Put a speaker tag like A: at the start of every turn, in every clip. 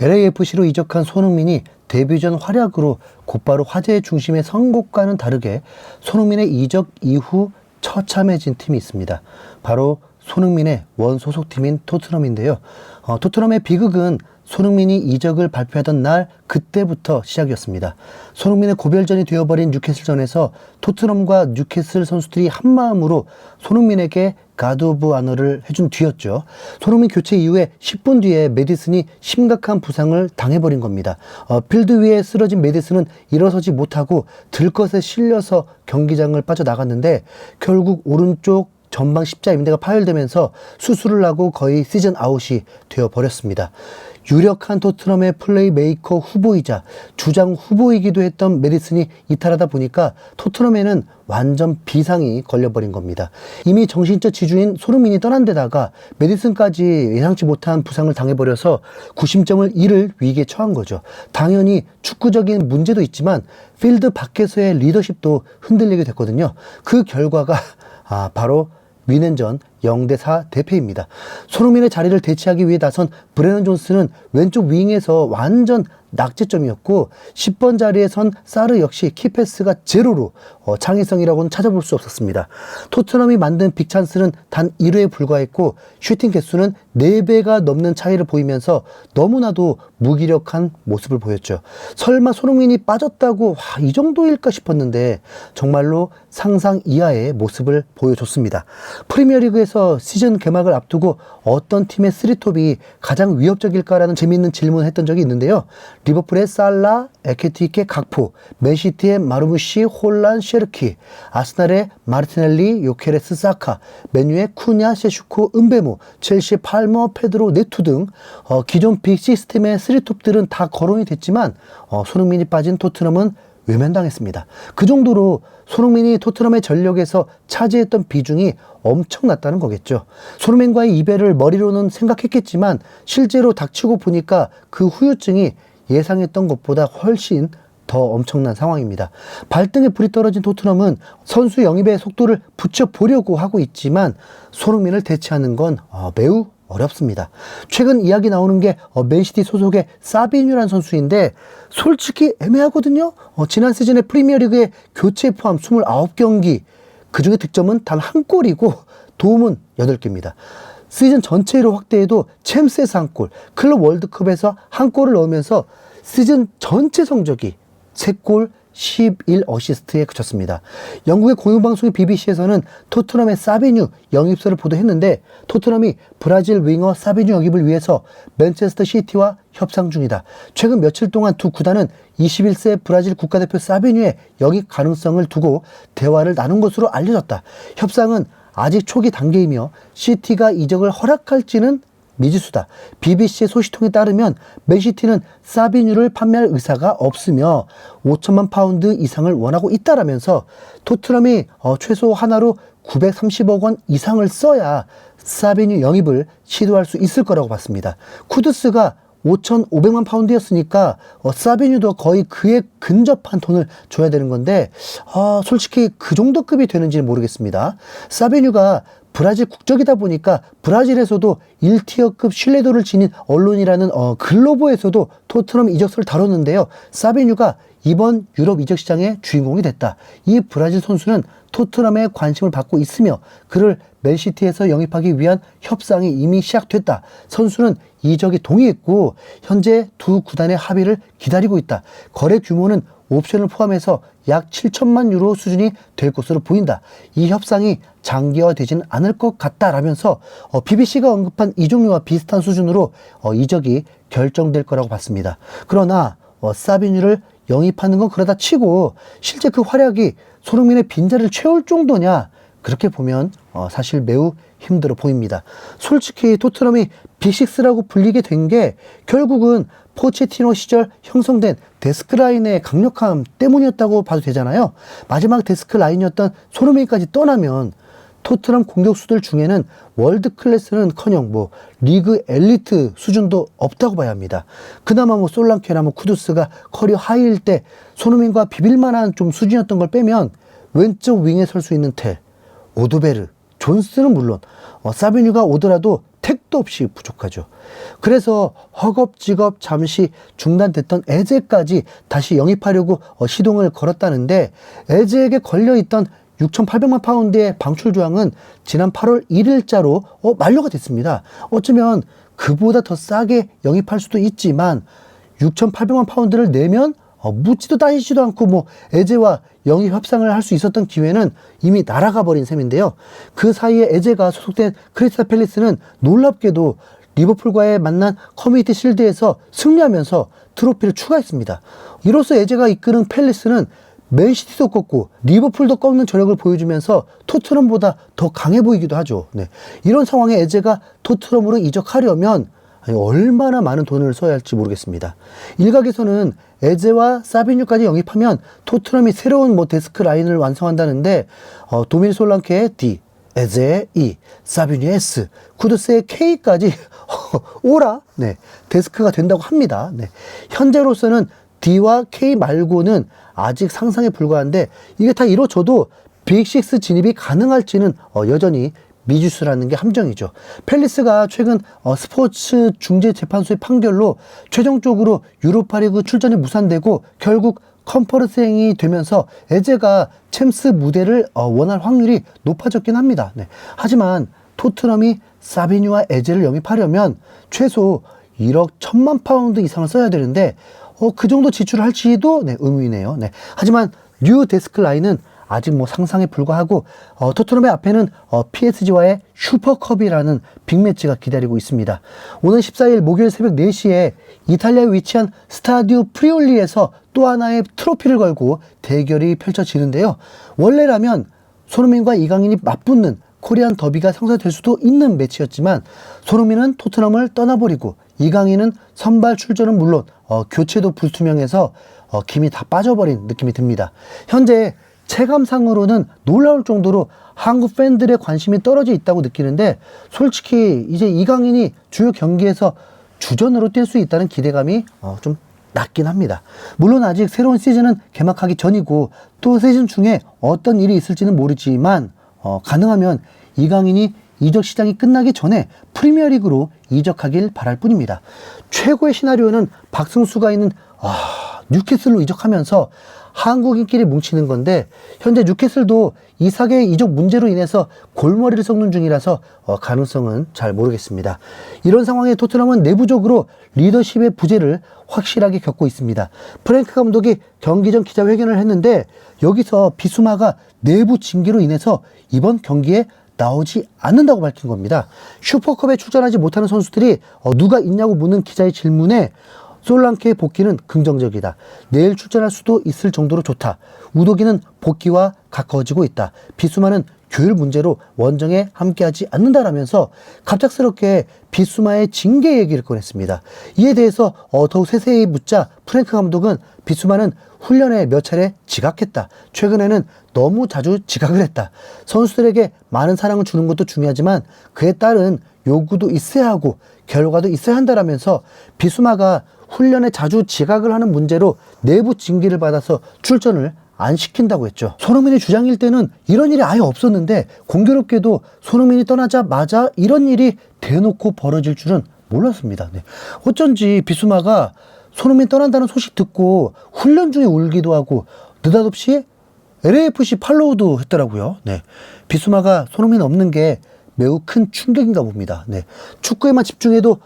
A: LAFC로 이적한 손흥민이 데뷔 전 활약으로 곧바로 화제의 중심에 선 것과는 다르게 손흥민의 이적 이후 처참해진 팀이 있습니다. 바로 손흥민의 원소속팀인 토트넘인데요. 토트넘의 비극은 손흥민이 이적을 발표하던 날 그때부터 시작이었습니다. 손흥민의 고별전이 되어버린 뉴캐슬전에서 토트넘과 뉴캐슬 선수들이 한마음으로 손흥민에게 가드 오브 아너를 해준 뒤였죠. 손흥민 교체 이후에 10분 뒤에 메디슨이 심각한 부상을 당해버린 겁니다. 필드 위에 쓰러진 메디슨은 일어서지 못하고 들것에 실려서 경기장을 빠져나갔는데 결국 오른쪽 전방 십자인대가 파열되면서 수술을 하고 거의 시즌 아웃이 되어버렸습니다. 유력한 토트넘의 플레이메이커 후보이자 주장 후보이기도 했던 메디슨이 이탈하다 보니까 토트넘에는 완전 비상이 걸려버린 겁니다. 이미 정신적 지주인 손흥민이 떠난 데다가 메디슨까지 예상치 못한 부상을 당해버려서 구심점을 잃을 위기에 처한 거죠. 당연히 축구적인 문제도 있지만 필드 밖에서의 리더십도 흔들리게 됐거든요. 그 결과가 바로 뮌헨전 0대4 대패입니다. 손흥민의 자리를 대체하기 위해 나선 브레넌 존스는 왼쪽 윙에서 완전 낙제점이었고 10번 자리에 선 사르 역시 키패스가 제로로 창의성이라고는 찾아볼 수 없었습니다. 토트넘이 만든 빅찬스는 단 1회에 불과했고 슈팅 개수는 4배가 넘는 차이를 보이면서 너무나도 무기력한 모습을 보였죠. 설마 손흥민이 빠졌다고 이 정도일까 싶었는데 정말로 상상 이하의 모습을 보여줬습니다. 프리미어리그에서 시즌 개막을 앞두고 어떤 팀의 3톱이 가장 위협적일까라는 재미있는 질문을 했던 적이 있는데요. 리버풀의 살라, 에케티케, 각포, 맨시티의 마르무시, 홀란, 셰르키, 아스날의 마르티넬리, 요케레스, 사카, 맨유의 쿠냐, 세슈코, 은베모, 첼시의 팔머, 페드로, 네투 등 기존 빅 시스템의 3톱들은 다 거론이 됐지만 손흥민이 빠진 토트넘은 외면당했습니다. 그 정도로 손흥민이 토트넘의 전력에서 차지했던 비중이 엄청났다는 거겠죠. 손흥민과의 이별을 머리로는 생각했겠지만 실제로 닥치고 보니까 그 후유증이 예상했던 것보다 훨씬 더 엄청난 상황입니다. 발등에 불이 떨어진 토트넘은 선수 영입의 속도를 붙여보려고 하고 있지만 손흥민을 대체하는 건 매우 어렵습니다. 최근 이야기 나오는 게 맨시티 소속의 사비뉴라는 선수인데 솔직히 애매하거든요. 지난 시즌에 프리미어리그에 교체 포함 29경기 그중에 득점은 단 1골이고 도움은 8개입니다. 시즌 전체로 확대해도 챔스에서 1골, 클럽 월드컵에서 1골을 넣으면서 시즌 전체 성적이 3골 11어시스트에 그쳤습니다. 영국의 공영방송인 BBC에서는 토트넘의 사비뉴 영입설을 보도했는데 토트넘이 브라질 윙어 사비뉴 영입을 위해서 맨체스터 시티와 협상 중이다. 최근 며칠 동안 두 구단은 21세 브라질 국가대표 사비뉴의 영입 가능성을 두고 대화를 나눈 것으로 알려졌다. 협상은 아직 초기 단계이며 시티가 이적을 허락할지는 미지수다. BBC의 소식통에 따르면 맨시티는 사비뉴를 판매할 의사가 없으며 5천만 파운드 이상을 원하고 있다라면서 토트넘이 최소 하나로 930억 원 이상을 써야 사비뉴 영입을 시도할 수 있을 거라고 봤습니다. 쿠두스가 5,500만 파운드였으니까 사비뉴도 거의 그에 근접한 돈을 줘야 되는 건데 솔직히 그 정도 급이 되는지는 모르겠습니다. 사비뉴가 브라질 국적이다 보니까 브라질에서도 1티어급 신뢰도를 지닌 언론이라는 글로보에서도 토트넘 이적설을 다뤘는데요. 사비뉴가 이번 유럽 이적 시장의 주인공이 됐다. 이 브라질 선수는 토트넘의 관심을 받고 있으며 그를 맨시티에서 영입하기 위한 협상이 이미 시작됐다. 선수는 이적에 동의했고 현재 두 구단의 합의를 기다리고 있다. 거래 규모는 옵션을 포함해서 약 7천만 유로 수준이 될 것으로 보인다. 이 협상이 장기화되지는 않을 것 같다라면서 BBC가 언급한 이적료와 비슷한 수준으로 이적이 결정될 거라고 봤습니다. 그러나 사비뉴를 영입하는 건 그러다 치고 실제 그 활약이 손흥민의 빈자리를 채울 정도냐 그렇게 보면 사실 매우 힘들어 보입니다. 솔직히 토트넘이 빅6라고 불리게 된 게 결국은 포체티노 시절 형성된 데스크 라인의 강력함 때문이었다고 봐도 되잖아요. 마지막 데스크 라인이었던 손흥민까지 떠나면 토트넘 공격수들 중에는 월드 클래스는커녕 리그 엘리트 수준도 없다고 봐야 합니다. 그나마 솔랑케나 쿠두스가 커리어 하이일 때 손흥민과 비빌만한 좀 수준이었던 걸 빼면 왼쪽 윙에 설 수 있는 텔, 오드베르, 존스는 물론 사비뉴가 오더라도 택도 없이 부족하죠. 그래서 허겁지겁 잠시 중단됐던 에제까지 다시 영입하려고 시동을 걸었다는데, 에제에게 걸려있던 6,800만 파운드의 방출 조항은 지난 8월 1일자로 만료가 됐습니다. 어쩌면 그보다 더 싸게 영입할 수도 있지만 6,800만 파운드를 내면 묻지도 따지지도 않고 에제와 영입 협상을 할 수 있었던 기회는 이미 날아가 버린 셈인데요. 그 사이에 에제가 소속된 크리스탈 팰리스는 놀랍게도 리버풀과의 만난 커뮤니티 실드에서 승리하면서 트로피를 추가했습니다. 이로써 에제가 이끄는 팰리스는 맨시티도 꺾고 리버풀도 꺾는 저력을 보여주면서 토트넘보다 더 강해 보이기도 하죠. 네. 이런 상황에 에제가 토트넘으로 이적하려면 얼마나 많은 돈을 써야 할지 모르겠습니다. 일각에서는 에제와 사비뉴까지 영입하면 토트넘이 새로운 데스크 라인을 완성한다는데, 도미닉 솔랑케의 D, 에제의 E, 사비뉴의 S, 쿠두스의 K까지 오라, 네, 데스크가 된다고 합니다. 네. 현재로서는 D와 K 말고는 아직 상상에 불과한데, 이게 다 이루어져도 빅6 진입이 가능할지는 여전히 미지수라는 게 함정이죠. 팰리스가 최근 스포츠 중재재판소의 판결로 최종적으로 유로파리그 출전이 무산되고 결국 컨퍼런스행이 되면서 에제가 챔스 무대를 원할 확률이 높아졌긴 합니다. 네. 하지만 토트넘이 사비뉴와 에제를 영입하려면 최소 1억 1천만 파운드 이상을 써야 되는데 그 정도 지출을 할지도 의문이네요. 네. 하지만 뉴 데스크 라인은 아직 상상에 불과하고, 토트넘의 앞에는 PSG와의 슈퍼컵이라는 빅매치가 기다리고 있습니다. 오는 14일 목요일 새벽 4시에 이탈리아에 위치한 스타디오 프리올리에서 또 하나의 트로피를 걸고 대결이 펼쳐지는데요. 원래라면 손흥민과 이강인이 맞붙는 코리안 더비가 성사될 수도 있는 매치였지만, 손흥민은 토트넘을 떠나버리고 이강인은 선발 출전은 물론 교체도 불투명해서 김이 다 빠져버린 느낌이 듭니다. 현재 체감상으로는 놀라울 정도로 한국 팬들의 관심이 떨어져 있다고 느끼는데, 솔직히 이제 이강인이 주요 경기에서 주전으로 뛸 수 있다는 기대감이 좀 낮긴 합니다. 물론 아직 새로운 시즌은 개막하기 전이고 또 시즌 중에 어떤 일이 있을지는 모르지만 가능하면 이강인이 이적 시장이 끝나기 전에 프리미어리그로 이적하길 바랄 뿐입니다. 최고의 시나리오는 박승수가 있는 뉴캐슬로 이적하면서 한국인끼리 뭉치는 건데, 현재 뉴캐슬도 이삭의 이적 문제로 인해서 골머리를 썩는 중이라서 가능성은 잘 모르겠습니다. 이런 상황에 토트넘은 내부적으로 리더십의 부재를 확실하게 겪고 있습니다. 프랭크 감독이 경기 전 기자회견을 했는데, 여기서 비수마가 내부 징계로 인해서 이번 경기에 나오지 않는다고 밝힌 겁니다. 슈퍼컵에 출전하지 못하는 선수들이 누가 있냐고 묻는 기자의 질문에 솔랑케의 복귀는 긍정적이다. 내일 출전할 수도 있을 정도로 좋다. 우도기는 복귀와 가까워지고 있다. 비수마는 교율 문제로 원정에 함께하지 않는다라면서 갑작스럽게 비수마의 징계 얘기를 꺼냈습니다. 이에 대해서 더욱 세세히 묻자 프랭크 감독은 비수마는 훈련에 몇 차례 지각했다. 최근에는 너무 자주 지각을 했다. 선수들에게 많은 사랑을 주는 것도 중요하지만 그에 따른 요구도 있어야 하고 결과도 있어야 한다라면서 비수마가 훈련에 자주 지각을 하는 문제로 내부 징계를 받아서 출전을 안 시킨다고 했죠. 손흥민의 주장일 때는 이런 일이 아예 없었는데, 공교롭게도 손흥민이 떠나자마자 이런 일이 대놓고 벌어질 줄은 몰랐습니다. 네. 어쩐지 비수마가 손흥민 떠난다는 소식 듣고 훈련 중에 울기도 하고 느닷없이 LAFC 팔로우도 했더라고요. 네. 비수마가 손흥민 없는 게 매우 큰 충격인가 봅니다. 네. 축구에만 집중해도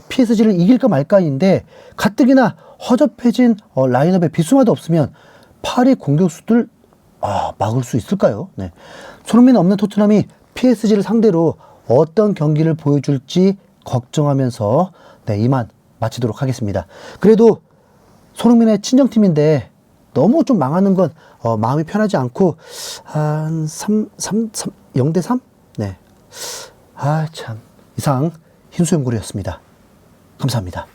A: PSG를 이길까 말까인데, 가뜩이나 허접해진 라인업에 비수마도 없으면 파리 공격수들 막을 수 있을까요? 네. 손흥민 없는 토트넘이 PSG를 상대로 어떤 경기를 보여줄지 걱정하면서 이만 마치도록 하겠습니다. 그래도 손흥민의 친정팀인데 너무 좀 망하는 건 마음이 편하지 않고 한 0대3? 네. 참. 이상 흰수염고리였습니다. 감사합니다.